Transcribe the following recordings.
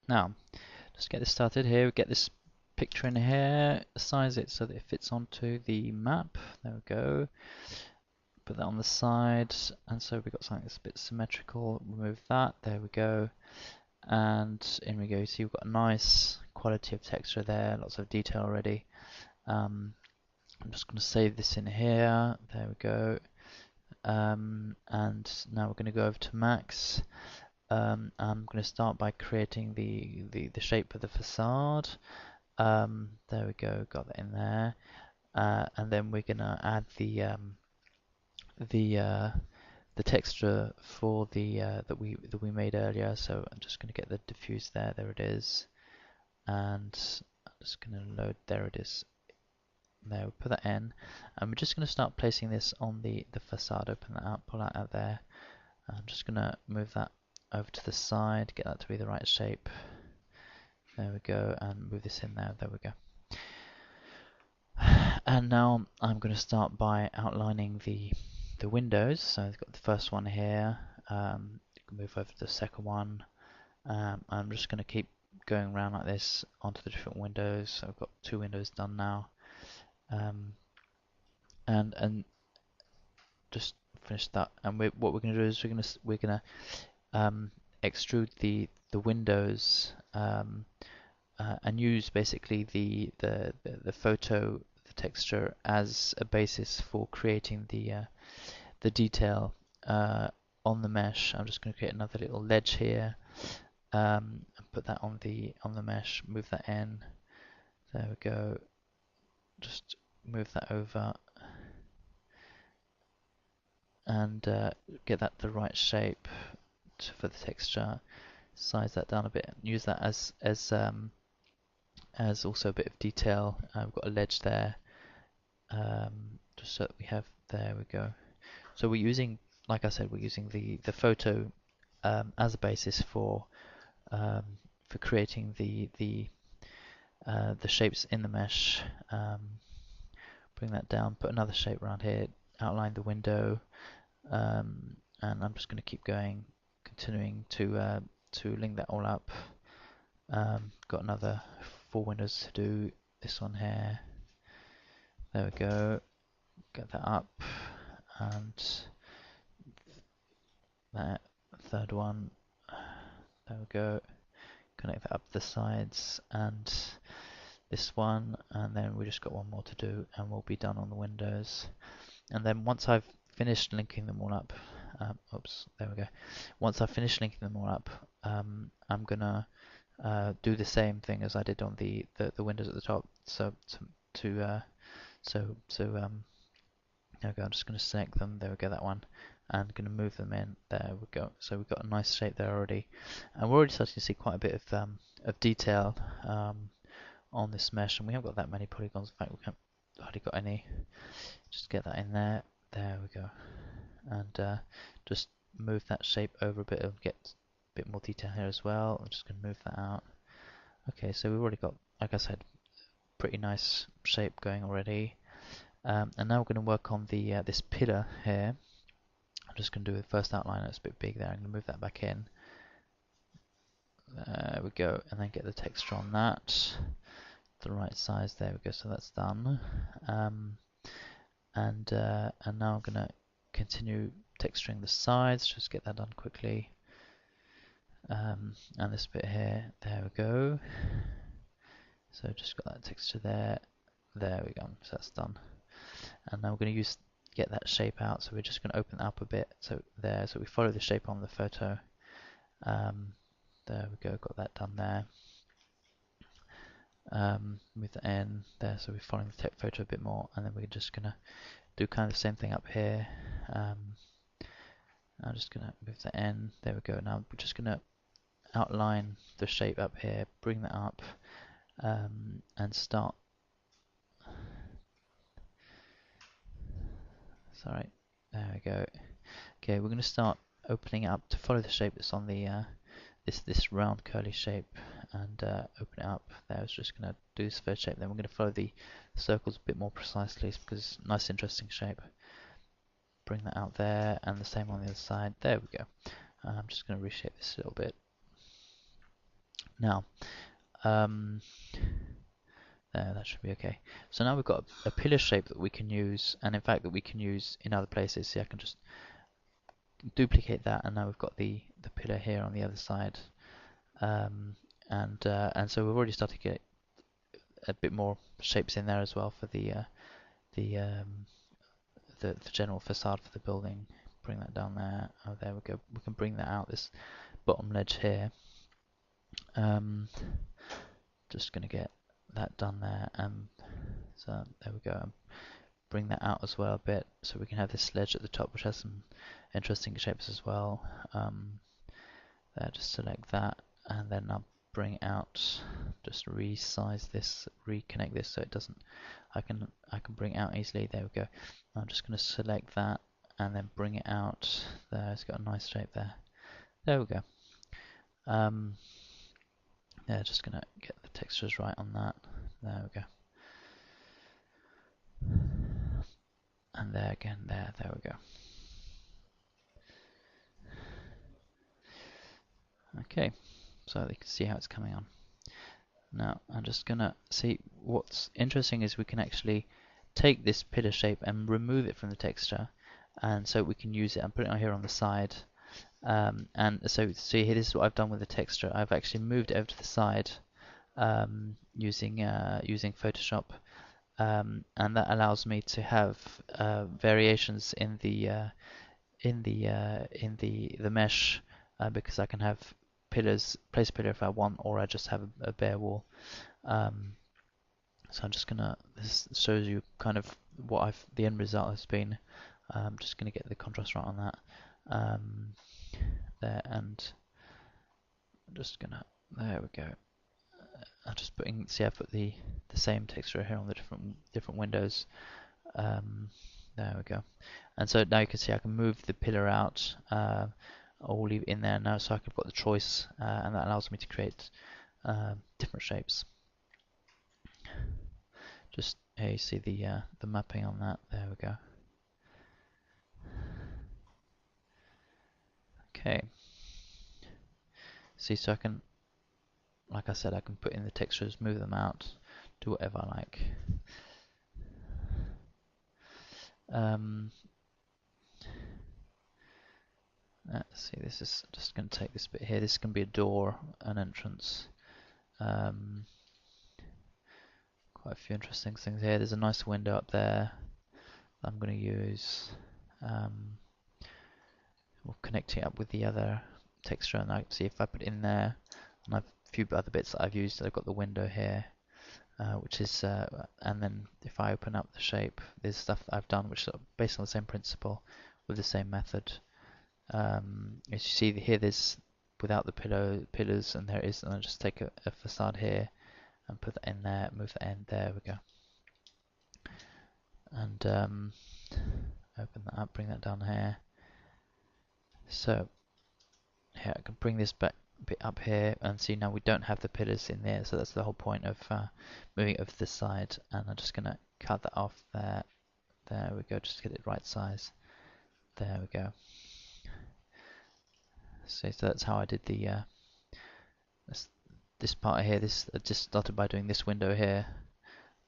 Now, just get this started here. We get this picture in here, size it so that it fits onto the map. There we go. Put that on the side, and so we've got something that's a bit symmetrical. Remove that. There we go. And in we go. See, we've got a nice quality of texture there, lots of detail already. I'm just going to save this in here. There we go. And now we're going to go over to Max. I'm going to start by creating the shape of the facade. There we go, got that in there. And then we're going to add the texture for the that we made earlier. So I'm just going to get the diffuse there. There it is. And I'm just going to load. There it is. There, we'll put that in, and we're just going to start placing this on the facade. Open that up, pull that out there. I'm just going to move that over to the side, get that to be the right shape. There we go, and move this in there. There we go. And now I'm going to start by outlining the windows. So I've got the first one here. You can move over to the second one. I'm just going to keep going around like this onto the different windows. So I've got 2 windows done now. And just finish that. And what we're going to do is we're going to extrude the windows and use basically the photo, the texture as a basis for creating the detail on the mesh. I'm just going to create another little ledge here and put that on the mesh. Move that in. There we go. Just move that over and get that the right shape for the texture. Size that down a bit. Use that as also a bit of detail. We've got a ledge there, just so that we have. There we go. So we're using, like I said, we're using the photo as a basis for creating the shapes in the mesh. Bring that down. Put another shape around here. Outline the window, and I'm just going to keep going, continuing to link that all up. Got another 4 windows to do. This one here. There we go. Get that up, and that third one. There we go. Connect that up the sides, and this one, and then we just got one more to do, and we'll be done on the windows. And then once I've finished linking them all up, oops, there we go. Once I've finished linking them all up, I'm gonna do the same thing as I did on the windows at the top. So there we go. I'm just going to select them. There we go, that one, and going to move them in. There we go. So we've got a nice shape there already, and we're already starting to see quite a bit of detail on this mesh, and we haven't got that many polygons. In fact, we haven't hardly got any. Just get that in there. There we go, and just move that shape over a bit and get a bit more detail here as well. I'm just going to move that out. Okay, so we've already got, like I said, pretty nice shape going already. And now we're going to work on the this pillar here. I'm just going to do the first outline. It's a bit big there. I'm going to move that back in. There we go, and then get the texture on that, the right size. There we go. So that's done. And now I'm going to continue texturing the sides. Just get that done quickly. And this bit here. There we go. So just got that texture there. There we go. So that's done. And now we're going to get that shape out. So we're just going to open that up a bit. So there. So we follow the shape on the photo. There we go. Got that done there. Move that in there. So we're following the photo a bit more, and then we're just going to do kind of the same thing up here. I'm just going to move that in. There we go. Now we're just going to outline the shape up here. Bring that up, and start. Sorry, there we go. Okay, we're going to start opening it up to follow the shape that's on the this round curly shape, and open it up. There, I was just going to do this first shape. Then we're going to follow the circles a bit more precisely because it's a nice, interesting shape. Bring that out there, and the same on the other side. There we go. I'm just going to reshape this a little bit. Now, um, there, that should be okay. So now we've got a pillar shape that we can use, and in fact that we can use in other places. See, I can just duplicate that, and now we've got the pillar here on the other side. Um, and so we've already started to get a bit more shapes in there as well for the um, the general facade for the building. Bring that down there. Oh, there we go. We can bring that out this bottom ledge here. Just going to get that done there, and so there we go. Bring that out as well a bit, so we can have this ledge at the top, which has some interesting shapes as well. There, just select that, and then I'll bring out, just resize this, reconnect this so it doesn't. I can bring it out easily. There we go. I'm just going to select that and then bring it out. There, it's got a nice shape there. There we go. Yeah, just gonna get the textures right on that. There we go. And there again, there we go. Okay, so you can see how it's coming on. Now I'm just gonna see what's interesting is we can actually take this pillar shape and remove it from the texture, and so we can use it and put it on here on the side. And so see here, this is what I've done with the texture. I've actually moved it over to the side using Photoshop, and that allows me to have variations in the mesh, because I can have pillars, place a pillar if I want, or I just have a bare wall. So I'm just gonna, this shows you kind of what the end result has been. I'm just gonna get the contrast right on that. There, and I'm just gonna, there we go. I'm just putting, see, I've put the same texture here on the different windows. There we go. And so now you can see I can move the pillar out, or leave it in there now, so I've got the choice, and that allows me to create different shapes. Just here you see the mapping on that. There we go. Okay. See, so I can, like I said, I can put in the textures, move them out, do whatever I like. Let's see, this is just going to take this bit here. This can be a door, an entrance. Quite a few interesting things here. There's a nice window up there that I'm going to use. We'll connect it up with the other texture, and I can see if I put it in there, and I've a few other bits that I've used. I've got the window here, which is, and then if I open up the shape, there's stuff that I've done which is based on the same principle with the same method. As you see here, there's without the pillars, and there is, and I just take a facade here and put that in there, move that in, there we go. And open that up, bring that down here. So here I can bring this back a bit up here, and see now we don't have the pillars in there, so that's the whole point of moving it over to this side. And I'm just gonna cut that off there. There we go, just get it right size. There we go. So that's how I did the this part here. This I just started by doing this window here,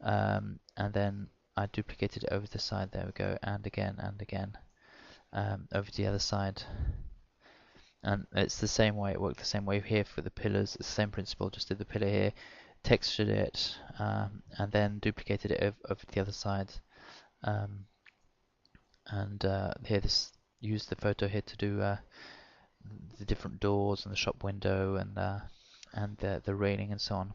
and then I duplicated it over to the side. There we go, and again over to the other side. And it's the same way, it worked the same way here for the pillars. It's the same principle, just did the pillar here, textured it, and then duplicated it over to the other side. Here this used the photo here to do the different doors and the shop window and the railing and so on.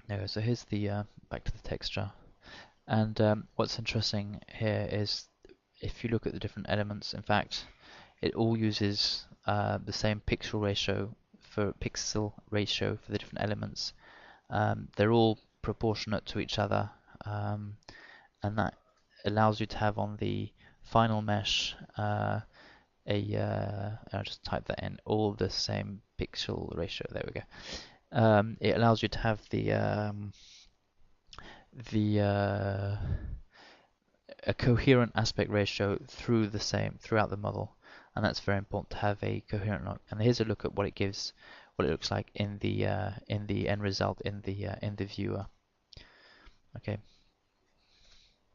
There we go. So here's the back to the texture. And what's interesting here is if you look at the different elements, in fact, it all uses the same pixel ratio for the different elements. They're all proportionate to each other, and that allows you to have on the final mesh I'll just type that in, all the same pixel ratio. There we go. It allows you to have a coherent aspect ratio throughout the model. and that's very important to have a coherent look. And here's a look at what it gives, what it looks like in the end result in the viewer. Okay,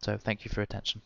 so thank you for your attention.